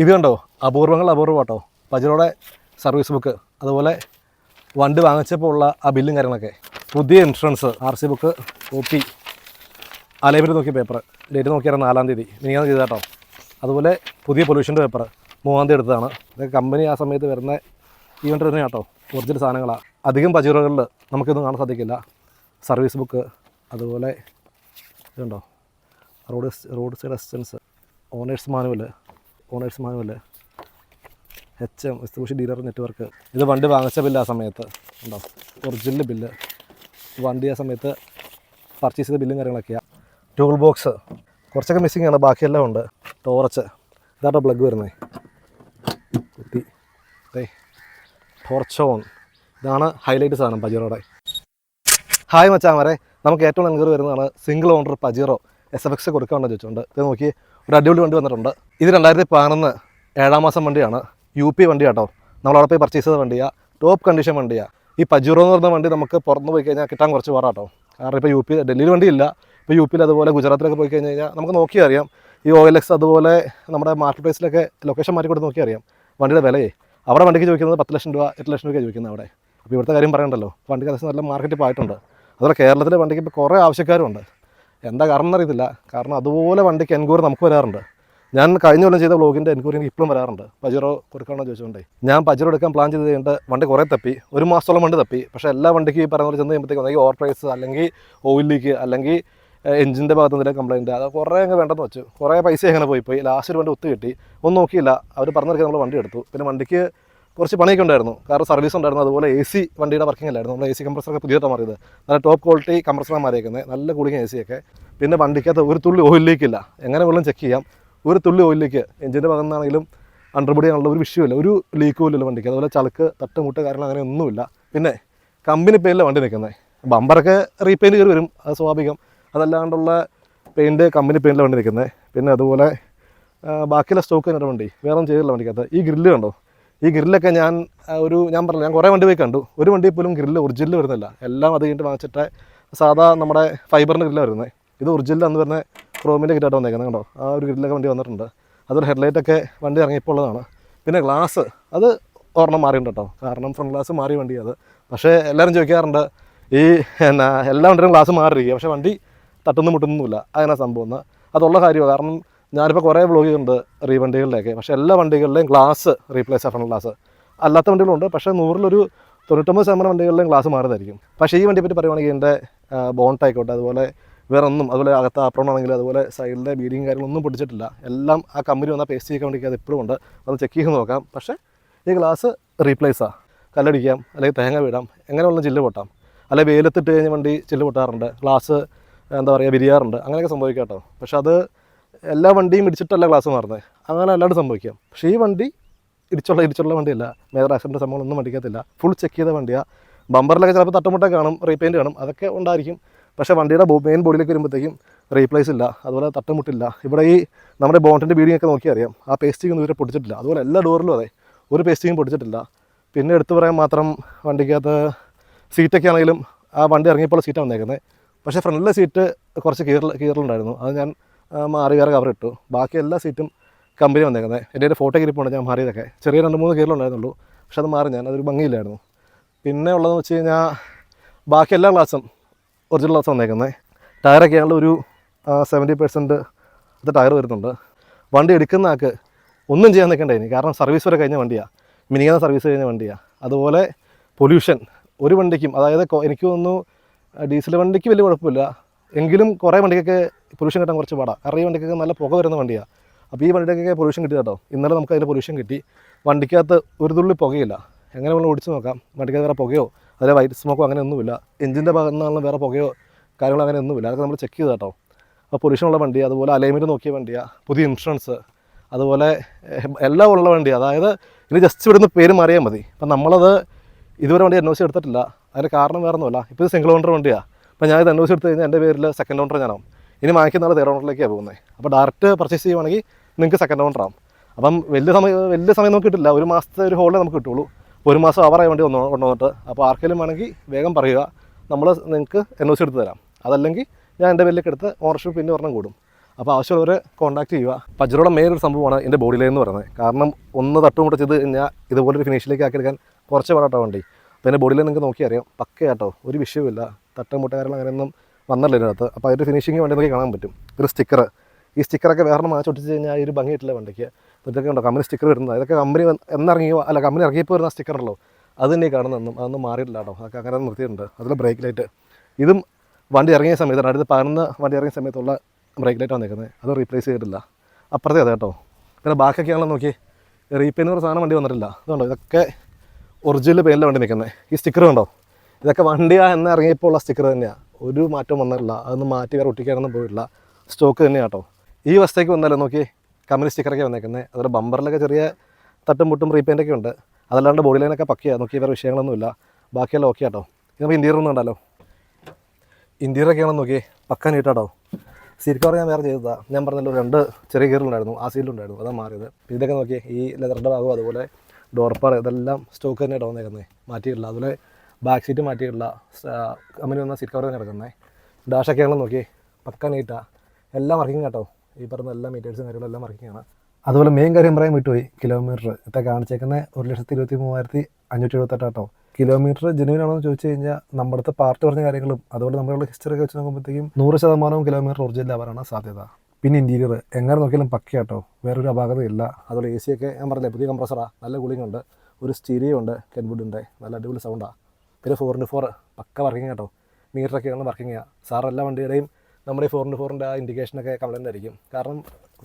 ഇത് കണ്ടോ, അപൂർവങ്ങൾ അപൂർവം കേട്ടോ. പജറോയുടെ സർവീസ് ബുക്ക്, അതുപോലെ വണ്ടി വാങ്ങിച്ചപ്പോൾ ഉള്ള ആ ബില്ലും കാര്യങ്ങളൊക്കെ, പുതിയ insurance, RC book, copy, alignment നോക്കിയ പേപ്പർ, ഡേറ്റ് നോക്കിയാൽ 4-ാം തീയതി മിനിഞ്ഞാന്ന് ചെയ്ത കേട്ടോ. അതുപോലെ പുതിയ പൊല്യൂഷൻ്റെ പേപ്പർ 3-ാം തീയതി എടുത്തതാണ്. ഇതൊക്കെ കമ്പനി ആ സമയത്ത് വരുന്ന ഈവൻ്റ് തന്നെ കേട്ടോ. ഒറിജിനൽ സാധനങ്ങളാണ്. അധികം പജറോകളിൽ നമുക്കിതൊന്നും കാണാൻ സാധിക്കില്ല. സർവീസ് ബുക്ക്, അതുപോലെ ഇതുണ്ടോ, road side assistance, owners manual, HM distribution dealer network. ഇത് വണ്ടി വാങ്ങിച്ച ബില്ല് ആ സമയത്ത് ഉണ്ടോ, ഒറിജിനൽ ബില്ല്, വണ്ടി ആ സമയത്ത് പർച്ചേസ് ചെയ്ത ബില്ലും കാര്യങ്ങളൊക്കെയാണ്. ടൂൾ ബോക്സ് കുറച്ചൊക്കെ മിസ്സിംഗ് ആണ്, ബാക്കിയെല്ലാം ഉണ്ട്. ടോർച്ച്, ഇതാട്ടോ പ്ലഗ് വരുന്നത്, കുത്തി ടോർച്ച് ഓൺ. ഇതാണ് ഹൈലൈറ്റ് സാധനം പജീറോയുടെ. ഹായ് മച്ചാമാരെ, നമുക്ക് ഏറ്റവും എൻക്വയറി വരുന്നതാണ് സിംഗിൾ ഓണർ പജീറോ SFX കൊടുക്കാമെന്ന് ചോദിച്ചുകൊണ്ട്. ഇത് നോക്കി, ഒരു അടിപൊളി വണ്ടി വന്നിട്ടുണ്ട്. ഇത് 2011 7-ാം മാസം വണ്ടിയാണ്. UP വണ്ടി കേട്ടോ. നമ്മളവിടെ പോയി പർച്ചേസ് ചെയ്ത വണ്ടിയാണ്. ടോപ്പ് കണ്ടീഷൻ വണ്ടിയാണ്. ഈ പജീറോ എന്ന് പറഞ്ഞ വണ്ടി നമുക്ക് പുറത്ത് പോയി കഴിഞ്ഞാൽ കിട്ടാൻ കുറച്ച് പാടാട്ടോ. കാരണം ഇപ്പോൾ UP, ഡൽഹിയിൽ വണ്ടിയില്ല. ഇപ്പോൾ UPയിൽ അതുപോലെ ഗുജറാത്തിലൊക്കെ പോയി കഴിഞ്ഞ് കഴിഞ്ഞാൽ നമുക്ക് നോക്കിയാൽ അറിയാം. ഈ OLX അതുപോലെ നമ്മുടെ മാർക്കറ്റ് പ്ലേസിലൊക്കെ ലൊക്കേഷൻ മാറ്റി കൊടുത്ത് നോക്കിയാൽ അറിയാം വണ്ടിയുടെ വിലയെ. അവിടെ വണ്ടിക്ക് ചോദിക്കുന്നത് 10 ലക്ഷം രൂപ, 8 ലക്ഷം രൂപയ്ക്ക് ചോദിക്കുന്നത് അവിടെ. അപ്പോൾ ഇവിടുത്തെ കാര്യം പറയണ്ടല്ലോ, വണ്ടിക്ക് അത്യാവശ്യം നല്ല മാർക്കറ്റ് പോയിട്ടുണ്ട്. അതുപോലെ കേരളത്തിലെ വണ്ടിക്ക് ഇപ്പോൾ കുറേ ആവശ്യക്കാരുണ്ട്. എന്താ കാരണം എന്നറിയത്തില്ല. കാരണം അതുപോലെ വണ്ടിക്ക് എൻക്വയറി നമുക്ക് വരാറുണ്ട്. ഞാൻ കഴിഞ്ഞ കൊല്ലം ചെയ്ത വ്ളോഗിൻ്റെ എൻക്വയറി എനിക്ക് ഇപ്പോഴും വരാറുണ്ട്. പജീറോ കൊടുക്കണമെന്ന് ചോദിച്ചുകൊണ്ടേ ഞാൻ പജീറോ എടുക്കാൻ പ്ലാൻ ചെയ്ത് കഴിഞ്ഞിട്ട് വണ്ടി കുറേ തപ്പി, 1 മാസത്തോളം വണ്ടി തപ്പി. പക്ഷേ എല്ലാ വണ്ടിക്ക് ഈ പറയുന്ന പോലെ ചെന്ന് കഴിയുമ്പോഴത്തേക്കും ഒന്നെങ്കിൽ ഓവർ പ്രൈസ്, അല്ലെങ്കിൽ ഓയിൽ ലീക്ക്, അല്ലെങ്കിൽ എഞ്ചിൻ്റെ ഭാഗത്ത് എന്തെങ്കിലും കംപ്ലയിൻറ്റ്, അത് കുറേ അങ്ങ് വേണ്ടെന്ന് വെച്ചു. കുറേ പൈസ അങ്ങനെ പോയി ലാസ്റ്റ് ഒരു വണ്ടി ഒത്തു കിട്ടി. ഒന്നും നോക്കിയില്ല, അവർ പറഞ്ഞിരിക്കാൻ നമ്മൾ വണ്ടി എടുത്തു. പിന്നെ വണ്ടിക്ക് കുറച്ച് പണിയൊക്കെ ഉണ്ടായിരുന്നു. കാരണം സർവീസ് ഉണ്ടായിരുന്നു. അതുപോലെ AC വണ്ടിയുടെ വർക്കിംഗ് അല്ലായിരുന്നു. നമ്മൾ AC കംപ്രസറൊക്കെ പുതിയതായിട്ട് മാറിയത്, നല്ല ടോപ്പ് ക്വാളിറ്റി കംപ്രസറാണ് മാറിയിരിക്കുന്നത്, നല്ല കൂളിങ് AC ഒക്കെ. പിന്നെ വണ്ടിക്കകത്ത് ഒരു തുള്ളി ഓയിൽ ലീക്കില്ല. എങ്ങനെ വെള്ളം ചെക്ക് ചെയ്യാം, ഒരു തുള്ളി ഓയിൽ ലീക്ക് എഞ്ചിൻ്റെ ഭാഗത്ത് നിന്നാണെങ്കിലും അണ്ടർബോഡി ആണുള്ള ഒരു വിഷയമില്ല, ഒരു ലീക്ക് പോലും ഇല്ല വണ്ടിക്ക്. അതുപോലെ ചളുക്ക്, തട്ടുമുട്ട് കാര്യങ്ങൾ അങ്ങനെ ഒന്നുമില്ല. പിന്നെ കമ്പനി പെയിനിലാണ് വണ്ടി നിൽക്കുന്നത്. ബമ്പറൊക്കെ റീപെയിൻറ്റ് കയറി വരും, അത് സ്വാഭാവികം. അതല്ലാണ്ടുള്ള പെയിൻറ്റ് കമ്പനി പെയിൻറ്റിലാണ് വണ്ടി നിൽക്കുന്നത്. പിന്നെ അതുപോലെ ബാക്കിയുള്ള സ്റ്റോക്ക് തന്നെ വണ്ടി, വേറെ ഒന്നും ചെയ്തില്ല വണ്ടിക്കകത്ത്. ഈ ഗ്രില്ല് കണ്ടോ, ഈ ഗ്രില്ലൊക്കെ ഞാൻ പറഞ്ഞില്ല, ഞാൻ കുറേ വണ്ടി പോയി കണ്ടു. ഒരു വണ്ടി പോലും ഗ്രില്ല് ഒറിജിനൽ വരുന്നില്ല. എല്ലാം അത് കഴിഞ്ഞിട്ട് വാങ്ങിച്ചിട്ട് സാധാ നമ്മുടെ ഫൈബറിൻ്റെ ഗ്രില്ലാണ് വരുന്നത്. ഇത് ഒറിജിനൽ അന്ന് വരുന്ന ക്രോമിൻ്റെ കിറ്റായിട്ട് വന്നേക്കുന്നത് കണ്ടോ. ആ ഒരു ഗ്രില്ലൊക്കെ വണ്ടി വന്നിട്ടുണ്ട്. അതൊരു ഹെഡ്ലൈറ്റൊക്കെ വണ്ടി ഇറങ്ങിയപ്പോൾ ഉള്ളതാണ്. പിന്നെ ഗ്ലാസ് അത് ഒരെണ്ണം മാറിയിട്ടുണ്ട് കേട്ടോ. കാരണം ഫ്രണ്ട് ഗ്ലാസ് മാറിയ വണ്ടി അത്. പക്ഷേ എല്ലാവരും ചോദിക്കാറുണ്ട്, ഈ എല്ലാ വണ്ടിയും ഗ്ലാസ് മാറിയിരിക്കുക, പക്ഷേ വണ്ടി തട്ടുന്നു മുട്ടുന്നില്ല. അങ്ങനെ സംഭവം എന്ന് അതുള്ള കാര്യമാണ്. കാരണം ഞാനിപ്പോൾ കുറേ വ്ളോഗ് ചെയ്യുന്നുണ്ട് വണ്ടികളിലേക്ക്. പക്ഷേ എല്ലാ വണ്ടികളിലെയും ഗ്ലാസ് റീപ്ലേസ് ഫ്രണ്ട് ഗ്ലാസ്. അല്ലാത്ത വണ്ടികളുണ്ട്, പക്ഷേ 100-ൽ 99% വണ്ടികളിലെയും ഗ്ലാസ് മാറിയതായിരിക്കും. പക്ഷേ ഈ വണ്ടിയെ പറ്റി പറയുവാണെങ്കിൽ എൻ്റെ ബോണ്ട് ആയിക്കോട്ടെ, അതുപോലെ വേറെ ഒന്നും, അതുപോലെ അകത്ത് ആപ്രോൺ ആണെങ്കിൽ അതുപോലെ സൈഡിലെ ബീഡിങ് കാര്യങ്ങളൊന്നും പൊടിച്ചിട്ടില്ല. എല്ലാം ആ കമ്പനി വന്നാൽ പേസ്റ്റ് ചെയ്യാൻ വേണ്ടിയിട്ട് അത് എപ്പോഴും ഉണ്ട്. അത് ചെക്ക് ചെയ്ത് നോക്കാം. പക്ഷേ ഈ ഗ്ലാസ് റീപ്ലേസാണ്. കല്ലടിക്കാം, അല്ലെങ്കിൽ തേങ്ങ വീടാം, എങ്ങനെയുള്ള ചില്ല് പൊട്ടാം, അല്ലെങ്കിൽ വെയിലത്തിട്ട് കഴിഞ്ഞ് വണ്ടി ചില്ല് പൊട്ടാറുണ്ട്, ഗ്ലാസ് എന്താ പറയുക വിരിയാറുണ്ട്, അങ്ങനെയൊക്കെ സംഭവിക്കാം കേട്ടോ. പക്ഷെ അത് എല്ലാ വണ്ടിയും ഇടിച്ചിട്ടല്ല ഗ്ലാസ് മാറുന്നത്, അങ്ങനെ അല്ലാണ്ട് സംഭവിക്കാം. പക്ഷേ ഈ വണ്ടി ഇടിച്ചുള്ള വണ്ടിയല്ല, മേജർ ആക്സിഡൻറ്റ് സംഭവങ്ങളൊന്നും വണ്ടിക്കത്തില്ല. ഫുൾ ചെക്ക് ചെയ്ത വണ്ടിയാണ്. ബമ്പറിലൊക്കെ ചിലപ്പോൾ തട്ടുമുട്ടൊക്കെ കാണും, റീപെയിൻറ്റ് കാണും, അതൊക്കെ ഉണ്ടായിരിക്കും. പക്ഷേ വണ്ടിയുടെ മെയിൻ ബോഡിയിലേക്ക് വരുമ്പോഴത്തേക്കും റീപ്ലേസ് ഇല്ല, അതുപോലെ തട്ടുമുട്ടില്ല. ഇവിടെ ഈ നമ്മുടെ ബോണ്ടിൻ്റെ ബീഡിങ്ങൊക്കെ നോക്കിയാൽ അറിയാം, ആ പേസ്റ്റിംഗ് ഒന്നും ഇവരെ പൊടിച്ചിട്ടില്ല. അതുപോലെ എല്ലാ ഡോറിലും അതെ, ഒരു പേസ്റ്റിങ്ങും പൊടിച്ചിട്ടില്ല. പിന്നെ എടുത്തു പറയാൻ മാത്രം വണ്ടിക്കകത്ത് സീറ്റൊക്കെ ആണെങ്കിലും ആ വണ്ടി ഇറങ്ങിയപ്പോൾ സീറ്റാണ് വന്നേക്കുന്നത്. പക്ഷേ ഫ്രണ്ടിലെ സീറ്റ് കുറച്ച് കീറലുണ്ടായിരുന്നു, അത് ഞാൻ മാറി വേറെ കവർ ഇട്ടു. ബാക്കി എല്ലാ സീറ്റും കമ്പനി വന്നേക്കുന്നത്. എൻ്റെ ഫോട്ടോ ഇരിപ്പുണ്ട്, ഞാൻ മാറിയതൊക്കെ. ചെറിയ 2-3 കീറലുണ്ടായിരുന്നുള്ളൂ, പക്ഷെ അത് മാറി ഞാൻ, അതൊരു ഭംഗിയില്ലായിരുന്നു. പിന്നെ ഉള്ളതെന്ന് വെച്ച് കഴിഞ്ഞാൽ ബാക്കി എല്ലാ ഗ്ലാസും ഒറിജിനൽ ഗ്ലാസ് വന്നേക്കുന്നത്. ടയറൊക്കെ ആണെങ്കിൽ ഒരു 70% അത് ടയർ വരുന്നുണ്ട്. വണ്ടി എടുക്കുന്ന ആൾക്ക് ഒന്നും ചെയ്യാൻ നിൽക്കണ്ടേ, കാരണം സർവീസ് വരെ കഴിഞ്ഞ വണ്ടിയാണ്, മിനിങ്ങുന്ന സർവീസ് കഴിഞ്ഞ വണ്ടിയാണ്. അതുപോലെ പൊല്യൂഷൻ ഒരു വണ്ടിക്കും, അതായത് എനിക്ക് തോന്നുന്നു ഡീസൽ വണ്ടിക്ക് വലിയ കുഴപ്പമില്ല, എങ്കിലും കുറേ വണ്ടിക്കൊക്കെ പൊല്യൂഷൻ കിട്ടാൻ കുറച്ച് പാടാണ്. കാരണം ഈ വണ്ടിക്കൊക്കെ നല്ല പുക വരുന്ന വണ്ടിയാണ്. അപ്പോൾ ഈ വണ്ടിക്കൊക്കെ പൊല്യൂഷൻ കിട്ടി കേട്ടോ. ഇന്നലെ നമുക്ക് അതിൻ്റെ പൊല്യൂഷൻ കിട്ടി. വണ്ടിക്കകത്ത് ഒരു തുള്ളി പുകയില്ല. എങ്ങനെ വേണം ഓടിച്ച് നോക്കാം, വണ്ടിക്കകത്ത് വേറെ പുകയോ അതിലെ വൈറ്റ് സ്മോക്കോ അങ്ങനെ ഒന്നുമില്ല. എഞ്ചിൻ്റെ ഭാഗത്ത് നിന്നാണ് വേറെ പുകയോ കാര്യങ്ങളോ അങ്ങനെ ഒന്നുമില്ല. അതൊക്കെ നമ്മൾ ചെക്ക് ചെയ്ത് കേട്ടോ. അപ്പോൾ പൊല്യൂഷനുള്ള വണ്ടി, അതുപോലെ അലൈൻമെൻറ്റ് നോക്കിയ വണ്ടിയാണ്, പുതിയ ഇൻഷുറൻസ്, അതുപോലെ എല്ലാം ഉള്ള വണ്ടിയാണ്. അതായത് ഇനി ജസ്റ്റ് ഇവിടുന്ന് പേര് മാറിയാൽ മതി. അപ്പം നമ്മളത് ഇതുവരെ വണ്ടി NOC എടുത്തിട്ടില്ല. അതിൻ്റെ കാരണം വേറെ ഒന്നുമില്ല. ഇപ്പോൾ ഇത് സിംഗിൾ ഓണർ വണ്ടിയാണ്. അപ്പോൾ ഞാനിത് NOC എടുത്ത് കഴിഞ്ഞാൽ എൻ്റെ പേരിൽ സെക്കൻഡ് ഓണർ ഞാനാവും. ഇനി വാങ്ങിക്കുന്ന ആൾ തേർഡ് ഓണറിലേക്കാണ് പോകുന്നത്. അപ്പോൾ ഡയറക്റ്റ് പർച്ചേസ് ചെയ്യുവാണെങ്കിൽ നിങ്ങൾക്ക് സെക്കൻഡ് ഓണർ ആവും. അപ്പം വലിയ സമയം നമുക്ക് കിട്ടില്ല, ഒരു മാസത്തെ ഒരു ഹോളിൽ നമുക്ക് കിട്ടുള്ളൂ. 1 മാസം ആവാറായി വണ്ടി കൊണ്ടുവന്നിട്ട്. അപ്പോൾ ആർക്കെങ്കിലും വേണമെങ്കിൽ വേഗം പറയുക, നമ്മൾ നിങ്ങൾക്ക് NOC എടുത്ത് തരാം. അതല്ലെങ്കിൽ ഞാൻ എൻ്റെ പേരിലേക്ക് എടുത്ത് ഓണർഷിപ്പ് പിന്നെ ഒരെണ്ണം കൂടും. അപ്പോൾ ആവശ്യമുള്ളവരെ കോൺടാക്ട് ചെയ്യുക. പജറോയുടെ മെയിൻ ഒരു സംഭവമാണ് എൻ്റെ ബോഡി ലൈൻ എന്ന് പറയുന്നത്. കാരണം ഒന്ന് തട്ടും കൂടെ ചെയ്ത് കഴിഞ്ഞാൽ ഇതുപോലൊരു ഫിനിഷിലേക്ക് ആക്കിയെടുക്കാൻ കുറച്ച് പാടാട്ടോ വണ്ടി. അപ്പോൾ എൻ്റെ ബോഡി ലൈൻ നിങ്ങൾക്ക് നോക്കി അറിയാം, പക്കയാട്ടോ, ഒരു വിഷയമില്ല, തട്ടും മുട്ടുകാരണം അങ്ങനെയൊന്നും വന്നല്ല ഇതിനകത്ത്. അപ്പോൾ അതിൻ്റെ ഫിനിഷിങ് വണ്ടി നോക്കി കാണാൻ പറ്റും. ഒരു സ്റ്റിക്കർ, ഈ സ്റ്റിക്കറൊക്കെ വേറെ മാച്ചൊട്ടിച്ച് കഴിഞ്ഞാൽ ഒരു ഭംഗിയിട്ടില്ല വണ്ടിക്ക്. ഇതൊക്കെ ഉണ്ടോ കമ്പനി സ്റ്റിക്കർ വരുന്നത്, ഇതൊക്കെ കമ്പനി എന്നിറങ്ങിയോ അല്ല കമ്പനി ഇറങ്ങിയപ്പോൾ വരുന്ന സ്റ്റിക്കറല്ലോ, അത് തന്നെ കാണുന്നൊന്നും അതൊന്നും മാറിയിട്ടില്ല കേട്ടോ. അതൊക്കെ അങ്ങനെ നിർത്തിയിട്ടുണ്ട്. അതിൽ ബ്രേക്ക് ലൈറ്റ്, ഇതും വണ്ടി ഇറങ്ങിയ സമയത്താണ്, അടുത്ത് 11 വണ്ടി ഇറങ്ങിയ സമയത്തുള്ള ബ്രേക്ക് ലൈറ്റാണ് നിൽക്കുന്നത്, അത് റീപ്ലേസ് ചെയ്തിട്ടില്ല. അപ്പുറത്തെ അതെ കേട്ടോ. പിന്നെ ബാക്കിയൊക്കെയാണല്ലോ നോക്കി, റീപെയിൻ ഒരു സാധനം വണ്ടി വന്നിട്ടില്ല. അതുകൊണ്ടോ ഇതൊക്കെ ഒറിജിനൽ പെയിനിലാണ് വണ്ടി നിൽക്കുന്നത്. ഈ സ്റ്റിക്കർ കണ്ടോ, ഇതൊക്കെ വണ്ടിയാ എന്ന് ഇറങ്ങിയപ്പോൾ ഉള്ള സ്റ്റിക്കർ തന്നെയാണ്, ഒരു മാറ്റവും വന്നിട്ടില്ല. അതൊന്നും മാറ്റി വേറെ ഒട്ടിക്കാനൊന്നും പോയിട്ടില്ല, സ്റ്റോക്ക് തന്നെയാണ് കേട്ടോ. ഈ വശത്തേക്ക് വന്നാലോ നോക്കി, കമ്പനി സ്റ്റിക്കറൊക്കെ വന്നേക്കുന്നത്. അതുപോലെ ബമ്പറിലൊക്കെ ചെറിയ തട്ടും മുട്ടും റീപെയിൻ്റൊക്കെ ഉണ്ട്. അതല്ലാണ്ട് ബോഡി ലൈനൊക്കെ പക്കയാണ് നോക്കി, വേറെ വിഷയങ്ങളൊന്നുമില്ല, ബാക്കിയെല്ലാം ഓക്കെ കേട്ടോ. ഇത് നമുക്ക് ഇൻറ്റീരിയർ ഒന്നും ഉണ്ടല്ലോ, ഇൻറ്റീരിയറൊക്കെയാണെന്ന് നോക്കി പക്ക നീട്ടാട്ടോ. സീറ്റ് കവർ ഞാൻ വേറെ ചെയ്തതാണ്, ഞാൻ പറഞ്ഞല്ലോ 2 ചെറിയ ഗിയറിലുണ്ടായിരുന്നു, ആ സീറ്റിലുണ്ടായിരുന്നു, അതാണ് മാറിയത്. ഇതൊക്കെ നോക്കി ഈ ലെതറിൻ്റെ ഭാഗവും അതുപോലെ ഡോർപ്പാർ ഇതെല്ലാം സ്റ്റോക്ക് തന്നെ വന്നേക്കുന്നത്, മാറ്റിയിട്ടില്ല. അതുപോലെ ബാക്ക് സീറ്റ് മാറ്റിയിട്ടില്ല, കമ്പനി വന്ന സീറ്റ് കവർ തന്നെ കിടക്കുന്നത്. ഡാഷൊക്കെയാണെന്ന് നോക്കി പക്ക നീട്ടാണ്, എല്ലാം വർക്കിംഗ് കേട്ടോ. ഈ പറഞ്ഞ എല്ലാ മീറ്റേഴ്സും കാര്യങ്ങളെല്ലാം വർക്കിംഗാണ്. അതുപോലെ മെയിൻ കാര്യം പറയാൻ വിട്ടുപോയി, കിലോമീറ്റർ ഇത്തെ കാണിച്ചേക്കുന്നത് 1,23,578 കേട്ടോ. കിലോമീറ്റർ ജെന്യുവിനാണെന്ന് ചോദിച്ചു കഴിഞ്ഞാൽ നമ്മുടെ അടുത്ത് പാർട്ട് പറഞ്ഞ കാര്യങ്ങളും അതുപോലെ നമ്മളുടെ ഹിസ്റ്ററി ഒക്കെ വെച്ച് നോക്കുമ്പോഴത്തേക്കും 100% കിലോമീറ്റർ ഒറിജിനൽ ആവാനാണ് സാധ്യത. പിന്നെ ഇൻറ്റീരിയർ എങ്ങനെ നോക്കിയാലും പക്കയാട്ടോ, വേറൊരു അപാകതയില്ല. അതുപോലെ AC ഒക്കെ ഞാൻ പറഞ്ഞില്ലേ, പുതിയ കംപ്രസറാണ്, നല്ല കൂളിംഗ് ഉണ്ട്, ഒരു സ്റ്റീരിയോ ഉണ്ട്, കെൻവുഡിൻ്റെ നല്ല അടിപൊളി സൗണ്ടാണ്. പിന്നെ 4x4 പക്ക വർക്കിംഗ് കേട്ടോ, മീറ്ററൊക്കെയാണ് വർക്കിംഗ് ചെയ്യുക. സാർ എല്ലാ വണ്ടിയുടെയും നമ്മുടെ ഈ 4x4ൻ്റെ ആ ഇൻഡിക്കേഷനൊക്കെ കംപ്ലൈൻ്റ് ആയിരിക്കും. കാരണം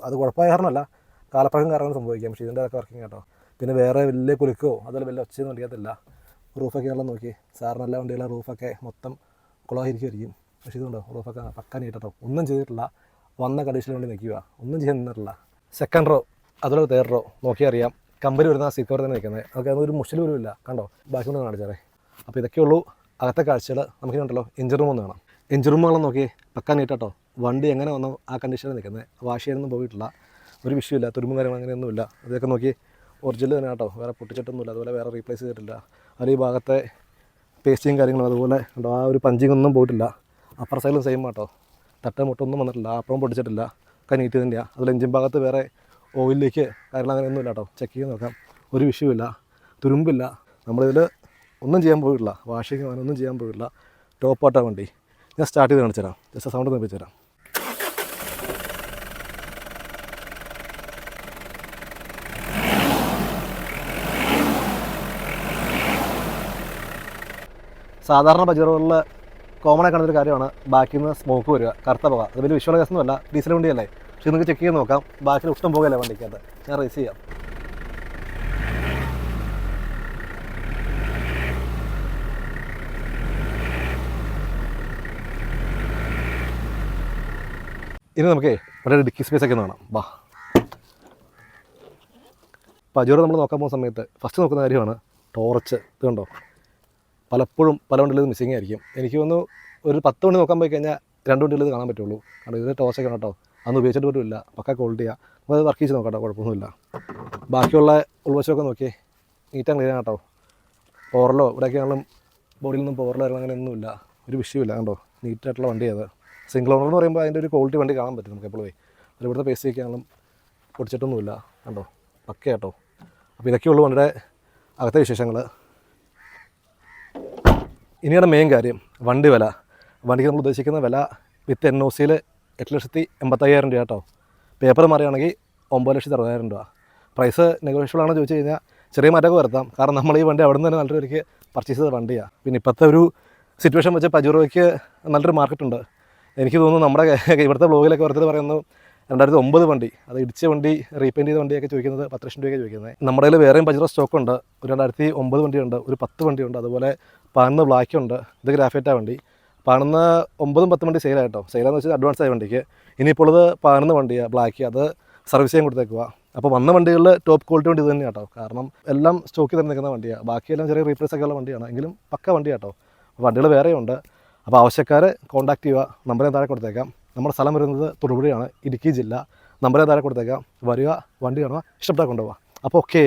അത് കുഴപ്പമായ കാരണമല്ല, കാലപ്പഴക്കം കാരണം സംഭവിക്കാം. പക്ഷേ ഇതിൻ്റെ അതൊക്കെ വർക്കിംഗ് കേട്ടോ. പിന്നെ വേറെ വലിയ കുലുക്കോ അതുപോലെ വലിയ ഒച്ചയൊന്നും അടിക്കത്തില്ല. റൂഫൊക്കെ ഉള്ളത് നോക്കി, സാറിന് എല്ലാ വണ്ടികളുടെ റൂഫൊക്കെ മൊത്തം കുളമായിരിക്കുമായിരിക്കും. പക്ഷേ ഇതുണ്ടോ റൂഫൊക്കെ പക്ക നീട്ടോ, ഒന്നും ചെയ്തിട്ടില്ല, വന്ന കണ്ടീഷനിൽ വേണ്ടി നിൽക്കുക, ഒന്നും ചെയ്യാൻ നിന്നിട്ടില്ല. സെക്കൻഡ് റോ അതുപോലെ തേർഡ് റോ നോക്കിയാൽ അറിയാം, കമ്പനി വരുന്ന ആ സീക്കവർ തന്നെ നിൽക്കുന്നത്. അതൊക്കെ അതൊരു മുഷിൽ പോലും ഇല്ല കണ്ടോ, ബാക്കി കൊണ്ട് കാണിച്ചാറേ. അപ്പോൾ ഇതൊക്കെയുള്ളൂ അകത്തെ കാഴ്ചകൾ. നമുക്കിതുണ്ടല്ലോ എഞ്ചിൻ റൂം ഒന്ന് കാണാം. എഞ്ചിൻ റൂമുകളും നോക്കി പക്ക നീട്ടോ, വണ്ടി എങ്ങനെ വന്നോ ആ കണ്ടീഷനിൽ നിൽക്കുന്നത്, വാഷ് ചെയ്യാനൊന്നും പോയിട്ടില്ല, ഒരു വിഷയമില്ല, തുരുമ്പും കാര്യങ്ങൾ അങ്ങനെയൊന്നുമില്ല. ഇതൊക്കെ നോക്കി ഒറിജിനൽ തന്നെ കേട്ടോ, വേറെ പൊട്ടിച്ചിട്ടൊന്നുമില്ല, അതുപോലെ വേറെ റീപ്ലേസ് ചെയ്തിട്ടില്ല. അതിൽ ഈ ഭാഗത്തെ പേസ്റ്റിങ് കാര്യങ്ങളും അതുപോലെ ഉണ്ടോ ആ ഒരു പഞ്ചിങ് ഒന്നും പോയിട്ടില്ല. അപ്പർ സൈഡിലും സെയിം കേട്ടോ, തട്ട മുട്ടൊന്നും വന്നിട്ടില്ല, അപ്പുറം പൊട്ടിച്ചിട്ടില്ല, ഒക്കെ നീറ്റ് തന്നെയാണ്. അതുപോലെ എഞ്ചിൻ ഭാഗത്ത് വേറെ ഓയിലേക്ക് കാര്യങ്ങൾ അങ്ങനെയൊന്നുമില്ല കേട്ടോ, ചെക്ക് ചെയ്ത് നോക്കാം, ഒരു വിഷയമില്ല, തുരുമ്പില്ല. നമ്മളിതിൽ ഒന്നും ചെയ്യാൻ പോയിട്ടില്ല, വാഷിങ് ഒന്നും ചെയ്യാൻ പോയിട്ടില്ല, ടോപ്പ് ആട്ടാ വണ്ടി. ഞാൻ സ്റ്റാർട്ട് ചെയ്ത് കാണിച്ചു തരാം, ജസ്റ്റ് സൗണ്ട് നിർമ്മിച്ചു തരാം. സാധാരണ പജറോകളിൽ കോമൺ ആയി കാണുന്നൊരു കാര്യമാണ് ബാക്കിൽ നിന്ന് സ്മോക്ക് വരിക, കറുത്ത പുക. അത് വലിയ വിഷ്വൽ കേസൊന്നുമല്ല, ഡീസൽ വണ്ടിയല്ലേ. പക്ഷേ നിങ്ങൾക്ക് ചെക്ക് ചെയ്ത് നോക്കാം, ബാക്കിൽ ഒട്ടും പോകുകയല്ലേ വണ്ടിക്കകത്ത്. ഞാൻ റേസ് ചെയ്യാം. ഇനി നമുക്കേ വളരെ ഡിക്കി സ്പേസ് ഒക്കെ കാണാം. വാ, പജറോ നമ്മൾ നോക്കാൻ പോകുന്ന സമയത്ത് ഫസ്റ്റ് നോക്കുന്ന കാര്യമാണ് ടോർച്ച്. ഇത് കണ്ടോ, പലപ്പോഴും പല വണ്ടികളും മിസ്സിങ് ആയിരിക്കും. എനിക്ക് തോന്നുന്നു ഒരു 10 വണ്ടി നോക്കാൻ പോയി കഴിഞ്ഞാൽ 2 വണ്ടികൾ ഇത് കാണാൻ പറ്റുള്ളൂ. കാരണം ഇത് ടോർച്ചൊക്കെ കേട്ടോ, അന്ന് ഉപയോഗിച്ചിട്ട് പോലും ഇല്ല, പക്ക ക്വാളിറ്റിയാണ്. അപ്പോൾ അത് വർക്ക് ചെയ്ത് നോക്കാം കേട്ടോ, കുഴപ്പമൊന്നുമില്ല. ബാക്കിയുള്ള ഉൾവശമൊക്കെ നോക്കി നീറ്റ് ആൻഡ് ക്ലീൻ കേട്ടോ. പവറിലോ ഇവിടെയൊക്കെ ആണെങ്കിലും ബോഡിയിൽ നിന്നും പവറിലോ അങ്ങനെയൊന്നുമില്ല, ഒരു വിഷയമില്ല കണ്ടോ, നീറ്റായിട്ടുള്ള വണ്ടിയാണ്. സിംഗിൾ ഓണർ എന്ന് പറയുമ്പോൾ അതിൻ്റെ ഒരു ക്വാളിറ്റി വണ്ടി കാണാൻ പറ്റും നമുക്ക് എപ്പോഴും. അതിൽ ഇവിടുത്തെ പേസ്റ്റ് ഒക്കെ ആണെങ്കിലും പൊടിച്ചിട്ടൊന്നുമില്ല കണ്ടോ, പക്ക കേട്ടോ. അപ്പോൾ ഇതൊക്കെയുള്ളൂ വണ്ടിയുടെ അകത്തെ വിശേഷങ്ങൾ. ഇനിയുടെ മെയിൻ കാര്യം വണ്ടി വില. വണ്ടിക്ക് നമ്മൾ ഉദ്ദേശിക്കുന്ന വില വിത്ത് NOCയിൽ 8,85,000 രൂപ കേട്ടോ. പേപ്പർ മാറിയാണെങ്കിൽ 9,60,000 രൂപ. പ്രൈസ് നെഗോഷ്യബിൾ ആണെന്ന് ചോദിച്ചു കഴിഞ്ഞാൽ ചെറിയ മാറ്റമൊക്കെ വരുത്താം. കാരണം നമ്മൾ ഈ വണ്ടി അവിടെ നിന്ന് തന്നെ നല്ലൊരു പേർക്ക് പർച്ചേസ് ചെയ്ത വണ്ടിയാണ്. പിന്നെ ഇപ്പോഴത്തെ ഒരു സിറ്റുവേഷൻ വെച്ച് പജറോയ്ക്ക് നല്ലൊരു മാർക്കറ്റുണ്ട്. എനിക്ക് തോന്നുന്നു നമ്മുടെ ഇവിടുത്തെ ബ്ലോഗിലൊക്കെ ഓരോരുത്തർ പറയുന്നു 2009 വണ്ടി, അത് ഇടിച്ച വണ്ടി, റീപെയിൻറ്റ് ചെയ്ത വണ്ടിയൊക്കെ ചോദിക്കുന്നത് 10 ലക്ഷം രൂപയൊക്കെ ചോദിക്കുന്നത്. നമ്മുടെ കയ്യിൽ വേറെയും പജറോ സ്റ്റോക്കുണ്ട്. ഒരു 2009 വണ്ടിയുണ്ട്, ഒരു 10 വണ്ടിയുണ്ട്, അതുപോലെ 11 ബ്ലാക്കുണ്ട്. ഇത് ഗ്രാഫൈറ്റാണ് വണ്ടി. 11, 9, 10 വണ്ടി സെയിലായിട്ടോ. സെയിലാന്ന് വെച്ചാൽ അഡ്വാൻസ് ആയ വണ്ടിക്ക്. ഇനിയിപ്പോൾ ഇത് 11 വണ്ടിയാണ് ബ്ലാക്ക്, അത് സർവീസ് ചെയ്യാൻ കൊടുത്തേക്കുക. അപ്പോൾ വന്ന വണ്ടികളിൽ ടോപ്പ് ക്വാളിറ്റി വണ്ടി ഇത് തന്നെയാണ് കേട്ടോ. കാരണം എല്ലാം സ്റ്റോക്കിൽ തന്നെ നിൽക്കുന്ന വണ്ടിയാണ്. ബാക്കിയെല്ലാം ചെറിയ റീപ്ലേസ് ഒക്കെ ഉള്ള വണ്ടിയാണ്, എങ്കിലും പക്ക വണ്ടി കേട്ടോ. വണ്ടികൾ വേറെയുണ്ട്. അപ്പോൾ ആവശ്യക്കാർ കോൺടാക്ട് ചെയ്യുക, നമ്പറിന് താഴെ കൊടുത്തേക്കാം. നമ്മുടെ സ്ഥലം വരുന്നത് തൊടുപുഴയാണ്, ഇടുക്കി ജില്ല. നമ്പറിന് താഴെ കൊടുത്തേക്കാം, വരിക, വണ്ടി കാണുക, ഇഷ്ടപ്പെട്ടാൽ കൊണ്ടുപോകുക. അപ്പോൾ ഓക്കേ.